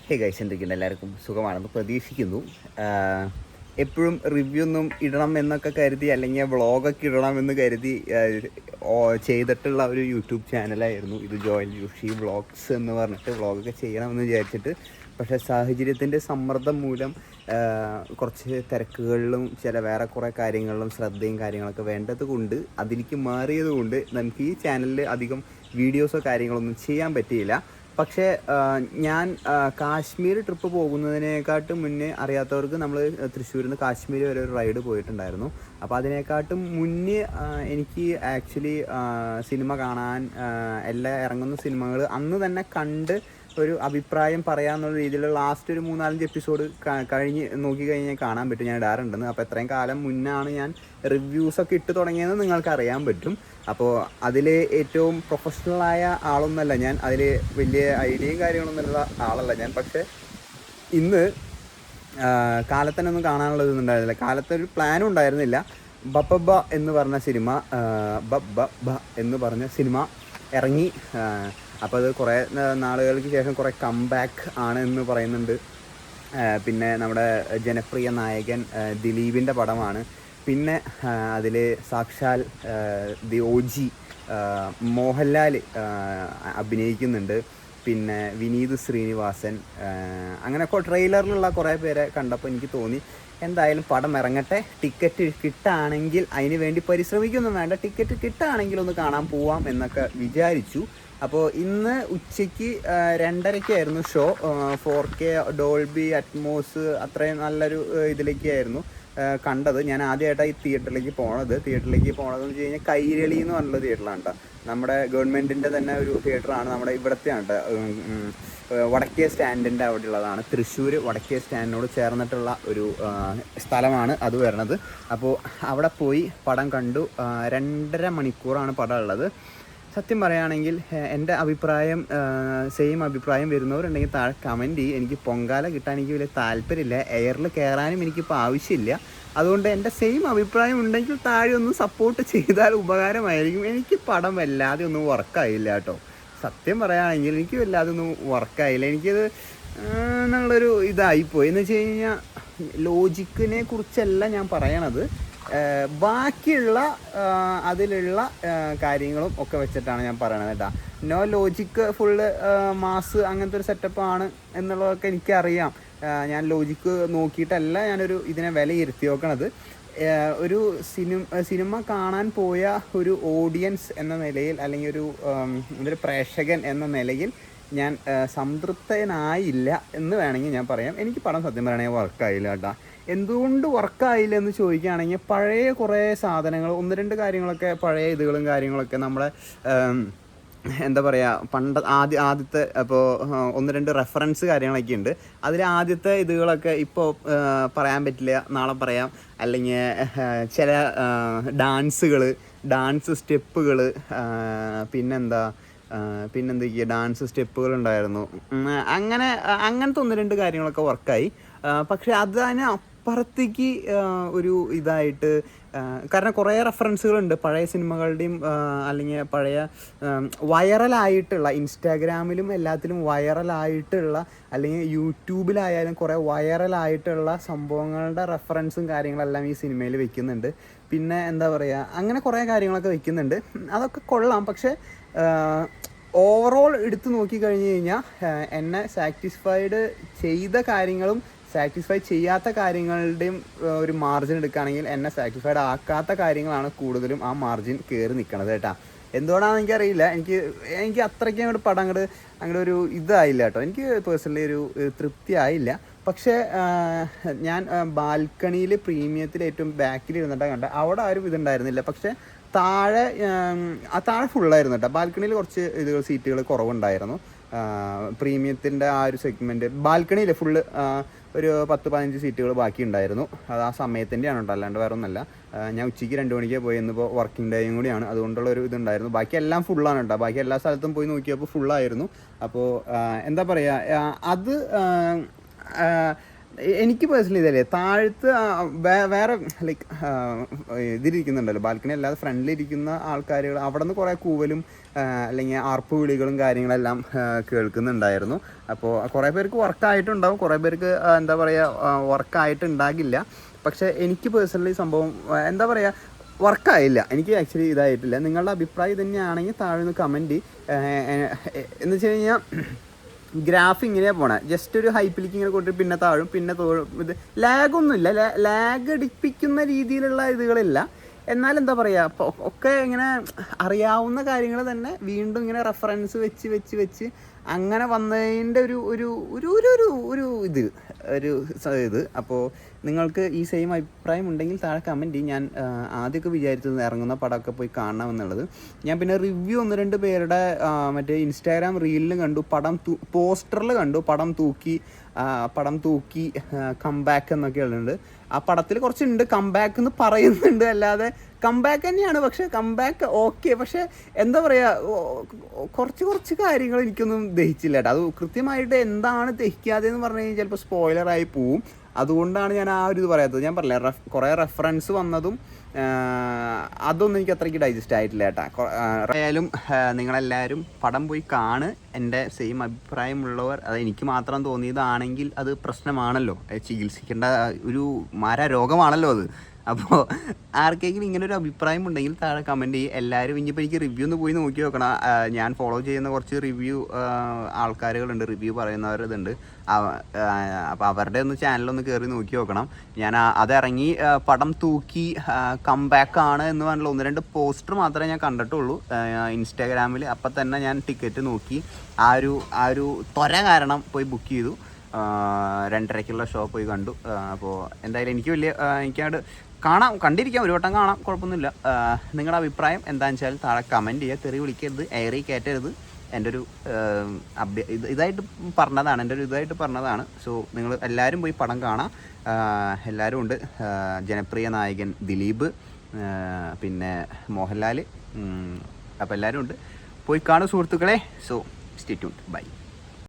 Hey guys, എന്തൊക്കെയുണ്ട്? എല്ലാവർക്കും സുഖമാണെന്ന് പ്രതീക്ഷിക്കുന്നു. എപ്പോഴും റിവ്യൂ ഒന്നും ഇടണം എന്നൊക്കെ കരുതി, അല്ലെങ്കിൽ വ്ളോഗൊക്കെ ഇടണം എന്ന് കരുതി ചെയ്തിട്ടുള്ള ഒരു യൂട്യൂബ് ചാനലായിരുന്നു ഇത്. ജോയൽ യൂഷി വ്ളോഗ്സ് എന്ന് പറഞ്ഞിട്ട് വ്ളോഗൊക്കെ ചെയ്യണമെന്ന് വിചാരിച്ചിട്ട്, പക്ഷേ സാഹചര്യത്തിൻ്റെ സമ്മർദ്ദം മൂലം കുറച്ച് തിരക്കുകളിലും വേറെ കുറേ കാര്യങ്ങളിലും ശ്രദ്ധയും കാര്യങ്ങളൊക്കെ വേണ്ടത് കൊണ്ട്, അതിലേക്ക് മാറിയത് കൊണ്ട് നമുക്ക് ഈ ചാനലിൽ അധികം വീഡിയോസോ കാര്യങ്ങളൊന്നും ചെയ്യാൻ പറ്റിയില്ല. പക്ഷേ ഞാൻ കാശ്മീർ ട്രിപ്പ് പോകുന്നതിനേക്കാട്ടും മുന്നേ, അറിയാത്തവർക്ക്, നമ്മൾ തൃശ്ശൂരിൽ നിന്ന് കാശ്മീർ വരെ ഒരു റൈഡ് പോയിട്ടുണ്ടായിരുന്നു. അപ്പോൾ അതിനേക്കാട്ടും മുന്നേ എനിക്ക് ആക്ച്വലി സിനിമ കാണാൻ, എല്ലാ ഇറങ്ങുന്ന സിനിമകൾ അന്ന് തന്നെ കണ്ട് ഒരു അഭിപ്രായം പറയാമെന്നുള്ള രീതിയിലുള്ള ലാസ്റ്റ് ഒരു 3-4 എപ്പിസോഡ് കഴിഞ്ഞ് നോക്കിക്കഴിഞ്ഞാൽ കാണാൻ പറ്റും ഞാൻ ഇടാറുണ്ടെന്ന്. അപ്പോൾ എത്രയും കാലം മുന്നാണ് ഞാൻ റിവ്യൂസൊക്കെ ഇട്ട് തുടങ്ങിയതെന്ന് നിങ്ങൾക്ക് അറിയാൻ പറ്റും. അപ്പോൾ അതിൽ ഏറ്റവും പ്രൊഫഷണലായ ആളൊന്നുമല്ല ഞാൻ, അതിൽ വലിയ ഐഡിയയും കാര്യങ്ങളൊന്നുമുള്ള ആളല്ല ഞാൻ. പക്ഷേ ഇന്ന് കാലത്തന്നെ ഒന്നും കാണാനുള്ളതൊന്നും ഉണ്ടായിരുന്നില്ല. കാലത്തൊരു പ്ലാനും ഉണ്ടായിരുന്നില്ല. ബബ്ബ എന്ന് പറഞ്ഞ സിനിമ, ബബ്ബ എന്ന് പറഞ്ഞ സിനിമ ഇറങ്ങി. അപ്പോൾ അത് കുറേ നാളുകൾക്ക് ശേഷം കുറേ കംബാക്ക് ആണ് എന്ന് പറയുന്നുണ്ട്. പിന്നെ നമ്മുടെ ജനപ്രിയ നായകൻ ദിലീപിൻ്റെ പടമാണ്. പിന്നെ അതിൽ സാക്ഷാൽ ദി OG മോഹൻലാൽ അഭിനയിക്കുന്നുണ്ട്. പിന്നെ വിനീത് ശ്രീനിവാസൻ, അങ്ങനെ ട്രെയിലറിലുള്ള കുറേ പേരെ കണ്ടപ്പോൾ എനിക്ക് തോന്നി എന്തായാലും പടം ഇറങ്ങട്ടെ, ടിക്കറ്റ് കിട്ടുകയാണെങ്കിൽ, അതിന് വേണ്ടി പരിശ്രമിക്കൊന്നും വേണ്ട, ടിക്കറ്റ് കിട്ടുകയാണെങ്കിൽ ഒന്ന് കാണാൻ പോവാം എന്നൊക്കെ വിചാരിച്ചു. അപ്പോൾ ഇന്ന് ഉച്ചയ്ക്ക് 2:30-ക്കായിരുന്നു ഷോ. 4K ഡോൾബി അറ്റ്മോസ് അത്രയും നല്ലൊരു ഇതിലേക്കായിരുന്നു കണ്ടത്. ഞാൻ ആദ്യമായിട്ടാണ് ഈ തിയേറ്ററിലേക്ക് പോണതെന്ന് വെച്ച് കഴിഞ്ഞാൽ കൈരളി എന്ന് പറഞ്ഞുള്ള തിയേറ്ററിലാണ് കേട്ടോ. നമ്മുടെ ഗവൺമെൻറ്റിൻ്റെ തന്നെ ഒരു തിയേറ്ററാണ്. നമ്മുടെ ഇവിടത്തെയാണ് കേട്ടോ, വടക്കേ സ്റ്റാൻഡിൻ്റെ അവിടെ ഉള്ളതാണ്. തൃശ്ശൂർ വടക്കേ സ്റ്റാൻഡിനോട് ചേർന്നിട്ടുള്ള ഒരു സ്ഥലമാണ് അത് വരുന്നത്. അപ്പോൾ അവിടെ പോയി പടം കണ്ടു. 2.5 മണിക്കൂറാണ് പടം ഉള്ളത്. സത്യം പറയുകയാണെങ്കിൽ എൻ്റെ അഭിപ്രായം, സെയിം അഭിപ്രായം വരുന്നവരുണ്ടെങ്കിൽ താഴെ കമൻറ്റ് ചെയ്യും. എനിക്ക് പൊങ്കാല കിട്ടാൻ എനിക്ക് വലിയ താല്പര്യമില്ല, എയറിൽ കയറാനും എനിക്കിപ്പോൾ ആവശ്യമില്ല. അതുകൊണ്ട് എൻ്റെ സെയിം അഭിപ്രായം ഉണ്ടെങ്കിൽ താഴെ ഒന്ന് സപ്പോർട്ട് ചെയ്താൽ ഉപകാരമായിരിക്കും. എനിക്ക് പടം വല്ലാതെ ഒന്നും വർക്കായില്ല കേട്ടോ. സത്യം പറയുകയാണെങ്കിൽ എനിക്ക് വല്ലാതെ ഒന്നും വർക്കായില്ല. എനിക്കത് എന്നുള്ളൊരു ഇതായിപ്പോയി. എന്ന് വെച്ച് കഴിഞ്ഞാൽ ലോജിക്കിനെ കുറിച്ചല്ല ഞാൻ പറയണത്, ബാക്കിയുള്ള അതിലുള്ള കാര്യങ്ങളും ഒക്കെ വെച്ചിട്ടാണ് ഞാൻ പറയണത് കേട്ടോ. നോ ലോജിക്ക്, ഫുള്ള് മാസ് അങ്ങനത്തെ ഒരു സെറ്റപ്പാണ് എന്നുള്ളതൊക്കെ എനിക്കറിയാം. ഞാൻ ലോജിക്ക് നോക്കിയിട്ടല്ല ഞാനൊരു ഇതിനെ വിലയിരുത്തി നോക്കണത്. ഒരു സിനിമ കാണാൻ പോയ ഒരു ഓഡിയൻസ് എന്ന നിലയിൽ, അല്ലെങ്കിൽ ഒരു പ്രേക്ഷകൻ എന്ന നിലയിൽ ഞാൻ സംതൃപ്തനായില്ല എന്ന് വേണമെങ്കിൽ ഞാൻ പറയാം. എനിക്ക് പടം സത്യം പറയണമെങ്കിൽ വർക്കായില്ല കേട്ടോ. എന്തുകൊണ്ട് വർക്കായില്ല എന്ന് ചോദിക്കുകയാണെങ്കിൽ, പഴയ കുറേ സാധനങ്ങൾ, 1-2 കാര്യങ്ങളൊക്കെ, പഴയ ഇതുകളും കാര്യങ്ങളൊക്കെ നമ്മുടെ എന്താ പറയുക, ആദ്യത്തെ ഇപ്പോൾ 1-2 റെഫറൻസ് കാര്യങ്ങളൊക്കെ ഉണ്ട്. അതിൽ ആദ്യത്തെ ഇതുകളൊക്കെ ഇപ്പോൾ പറയാൻ പറ്റില്ല, നാളെ പറയാം. അല്ലെങ്കിൽ ചില ഡാൻസ് സ്റ്റെപ്പുകൾ, പിന്നെന്തൊക്കെയാണ് ഡാൻസ് സ്റ്റെപ്പുകളുണ്ടായിരുന്നു. അങ്ങനത്തെ 1-2 കാര്യങ്ങളൊക്കെ വർക്കായി. പക്ഷെ അതിനപ്പുറത്തേക്ക് ഒരു ഇതായിട്ട്, കാരണം കുറേ റെഫറൻസുകളുണ്ട് പഴയ സിനിമകളുടെയും, അല്ലെങ്കിൽ പഴയ വൈറലായിട്ടുള്ള, ഇൻസ്റ്റാഗ്രാമിലും എല്ലാത്തിലും വൈറലായിട്ടുള്ള, അല്ലെങ്കിൽ യൂട്യൂബിലായാലും കുറേ വൈറലായിട്ടുള്ള സംഭവങ്ങളുടെ റെഫറൻസും കാര്യങ്ങളെല്ലാം ഈ സിനിമയിൽ വെക്കുന്നുണ്ട്. പിന്നെ എന്താ പറയുക, അങ്ങനെ കുറേ കാര്യങ്ങളൊക്കെ വെക്കുന്നുണ്ട്. അതൊക്കെ കൊള്ളാം. പക്ഷേ ഓവറോൾ എടുത്ത് നോക്കിക്കഴിഞ്ഞ് കഴിഞ്ഞാൽ എന്നെ സാറ്റിസ്ഫൈഡ് ചെയ്ത കാര്യങ്ങളും സാറ്റിസ്ഫൈ ചെയ്യാത്ത കാര്യങ്ങളുടെയും ഒരു മാർജിൻ എടുക്കുകയാണെങ്കിൽ, എന്നെ സാറ്റിസ്ഫൈഡ് ആക്കാത്ത കാര്യങ്ങളാണ് കൂടുതലും ആ മാർജിൻ കയറി നിൽക്കണത് കേട്ടോ. എന്തുകൊണ്ടാണെന്ന് എനിക്കറിയില്ല. എനിക്ക് അത്രയ്ക്കും അങ്ങോട്ട് ഒരു ഇതായില്ല കേട്ടോ. എനിക്ക് പേഴ്സണലി ഒരു തൃപ്തി ആയില്ല. പക്ഷേ ഞാൻ ബാൽക്കണിയിൽ പ്രീമിയത്തിൽ ഏറ്റവും ബാക്കിൽ ഇരുന്നിട്ടാണ് കണ്ടത്. അവിടെ ആരും ഇതുണ്ടായിരുന്നില്ല. പക്ഷേ താഴെ ഫുള്ളായിരുന്നു കേട്ടോ. ബാൽക്കണിയിൽ കുറച്ച് സീറ്റുകൾ കുറവുണ്ടായിരുന്നു. പ്രീമിയത്തിൻ്റെ ആ ഒരു സെഗ്മെൻറ്റ് ബാൽക്കണിയിൽ ഫുള്ള് ഒരു 10-15 സീറ്റുകൾ ബാക്കി ഉണ്ടായിരുന്നു. അത് ആ സമയത്തിൻ്റെയാണ് കേട്ടോ, അല്ലാണ്ട് വേറെ ഒന്നല്ല. ഞാൻ ഉച്ചയ്ക്ക് 2 മണിക്ക് പോയി, ഇന്നിപ്പോൾ വർക്കിംഗ് ഡേയും കൂടിയാണ്, അതുകൊണ്ടുള്ളൊരു ഇതുണ്ടായിരുന്നു. ബാക്കി എല്ലാം ഫുള്ളാണ് കേട്ടോ. ബാക്കി എല്ലാ സ്ഥലത്തും പോയി നോക്കിയപ്പോൾ ഫുള്ളായിരുന്നു. അപ്പോൾ എന്താ പറയുക, അത് എനിക്ക് പേഴ്സണലി ഇതല്ലേ താഴത്ത് വേറെ ലൈക്ക് ഇതിലിരിക്കുന്നുണ്ടല്ലോ ബാൽക്കണി അല്ലാതെ ഫ്രണ്ടിലിരിക്കുന്ന ആൾക്കാരുകൾ അവിടെ നിന്ന് കുറേ കൂവലും അല്ലെങ്കിൽ ആർപ്പ് വിളികളും കാര്യങ്ങളെല്ലാം കേൾക്കുന്നുണ്ടായിരുന്നു. അപ്പോൾ കുറേ പേർക്ക് വർക്കായിട്ടുണ്ടാവും, കുറേ പേർക്ക് എന്താ പറയുക വർക്കായിട്ടുണ്ടാകില്ല. പക്ഷേ എനിക്ക് പേഴ്സണലി സംഭവം എന്താ പറയുക വർക്കായില്ല, എനിക്ക് ആക്ച്വലി ഇതായിട്ടില്ല. നിങ്ങളുടെ അഭിപ്രായം തന്നെയാണെങ്കിൽ താഴെ നിന്ന് കമൻറ്റ് എന്ന് വെച്ച് കഴിഞ്ഞാൽ ഗ്രാഫ് ഇങ്ങനെയാണ് പോണേ, ജസ്റ്റ് ഒരു ഹൈപ്പിലേക്ക് ഇങ്ങനെ കൊണ്ടിട്ട് പിന്നെ താഴും പിന്നെ ഇത് ലാഗൊന്നുമില്ല, ലാഗ് അടിപ്പിക്കുന്ന രീതിയിലുള്ള ഇതുകളില്ല. എന്നാൽ എന്താ പറയുക ഒക്കെ ഇങ്ങനെ അറിയാവുന്ന കാര്യങ്ങൾ തന്നെ വീണ്ടും ഇങ്ങനെ റെഫറൻസ് വെച്ച് വെച്ച് വെച്ച് അങ്ങനെ വന്നതിൻ്റെ ഒരു ഒരു ഒരു ഒരു ഒരു ഇത് ഇത് അപ്പോൾ നിങ്ങൾക്ക് ഈ സെയിം അഭിപ്രായം ഉണ്ടെങ്കിൽ താഴെ കമൻറ്റ് ചെയ്യും. ഞാൻ ആദ്യമൊക്കെ വിചാരിച്ചത് ഇറങ്ങുന്ന പടമൊക്കെ പോയി കാണണമെന്നുള്ളത്. ഞാൻ പിന്നെ റിവ്യൂ 1-2 പേരുടെ മറ്റേ ഇൻസ്റ്റാഗ്രാം റീലിലും കണ്ടു, പോസ്റ്ററിൽ കണ്ടു പടം തൂക്കി കംബാക്ക് എന്നൊക്കെ ഉള്ളുണ്ട്. ആ പടത്തിൽ കുറച്ചുണ്ട് കംബാക്ക് എന്ന് പറയുന്നുണ്ട്, അല്ലാതെ കംബാക്ക് തന്നെയാണ്. പക്ഷേ കംബാക്ക് ഓക്കെ, പക്ഷേ എന്താ പറയുക കുറച്ച് കാര്യങ്ങൾ എനിക്കൊന്നും ദഹിച്ചില്ല കേട്ടോ. അത് കൃത്യമായിട്ട് എന്താണ് ദഹിക്കാതെ എന്ന് പറഞ്ഞു കഴിഞ്ഞാൽ ചിലപ്പോൾ സ്പോയിലറായി പോവും. അതുകൊണ്ടാണ് ഞാൻ ആ ഒരു ഇത് പറയാത്തത്. ഞാൻ പറഞ്ഞില്ല കുറേ റെഫറൻസ് വന്നതും അതൊന്നും എനിക്ക് അത്രയ്ക്ക് ഡൈജസ്റ്റ് ആയിട്ടില്ല കേട്ടോ. ആയാലും നിങ്ങളെല്ലാവരും പടം പോയി കാണ്. എൻ്റെ സെയിം അഭിപ്രായമുള്ളവർ, അത് എനിക്ക് മാത്രം തോന്നിയതാണെങ്കിൽ അത് പ്രശ്നമാണല്ലോ, ചികിത്സിക്കേണ്ട ഒരു രോഗമാണല്ലോ അത്. അപ്പോൾ ആർക്കെങ്കിലും ഇങ്ങനെ ഒരു അഭിപ്രായം ഉണ്ടെങ്കിൽ താഴെ കമൻറ്റ് ചെയ്യും. എല്ലാവരും ഇനിയിപ്പോൾ എനിക്ക് റിവ്യൂ ഒന്ന് പോയി നോക്കി നോക്കണം. ഞാൻ ഫോളോ ചെയ്യുന്ന കുറച്ച് റിവ്യൂ ആൾക്കാരുകളുണ്ട്, റിവ്യൂ പറയുന്നവരിതുണ്ട്. അപ്പോൾ അവരുടെ ഒന്ന് ചാനലൊന്ന് കയറി നോക്കി നോക്കണം. ഞാൻ അതിറങ്ങി പടം തൂക്കി കംബാക്കാണ് എന്ന് പറഞ്ഞുള്ള 1-2 പോസ്റ്റർ മാത്രമേ ഞാൻ കണ്ടിട്ടുള്ളൂ ഇൻസ്റ്റാഗ്രാമിൽ. അപ്പം തന്നെ ഞാൻ ടിക്കറ്റ് നോക്കി ആ ഒരു ത്വര കാരണം പോയി ബുക്ക് ചെയ്തു. 2:30-ക്കുള്ള ഷോ പോയി കണ്ടു. അപ്പോൾ എന്തായാലും എനിക്കവിടെ കണ്ടിരിക്കാം, ഒരു വട്ടം കാണാം, കുഴപ്പമൊന്നുമില്ല. നിങ്ങളുടെ അഭിപ്രായം എന്താണെന്ന് വെച്ചാൽ താഴെ കമൻറ്റ് ചെയ്യുക. തെറി വിളിക്കരുത്, എയറി കയറ്റരുത്. എൻ്റെ ഒരു ഇതായിട്ട് പറഞ്ഞതാണ്. സോ നിങ്ങൾ എല്ലാവരും പോയി പടം കാണാം. എല്ലാവരും ഉണ്ട്. ജനപ്രിയ നായകൻ ദിലീപ്, പിന്നെ മോഹൻലാൽ, അപ്പോൾ എല്ലാവരും ഉണ്ട്. പോയി കാണും സുഹൃത്തുക്കളെ. So stay tuned, by.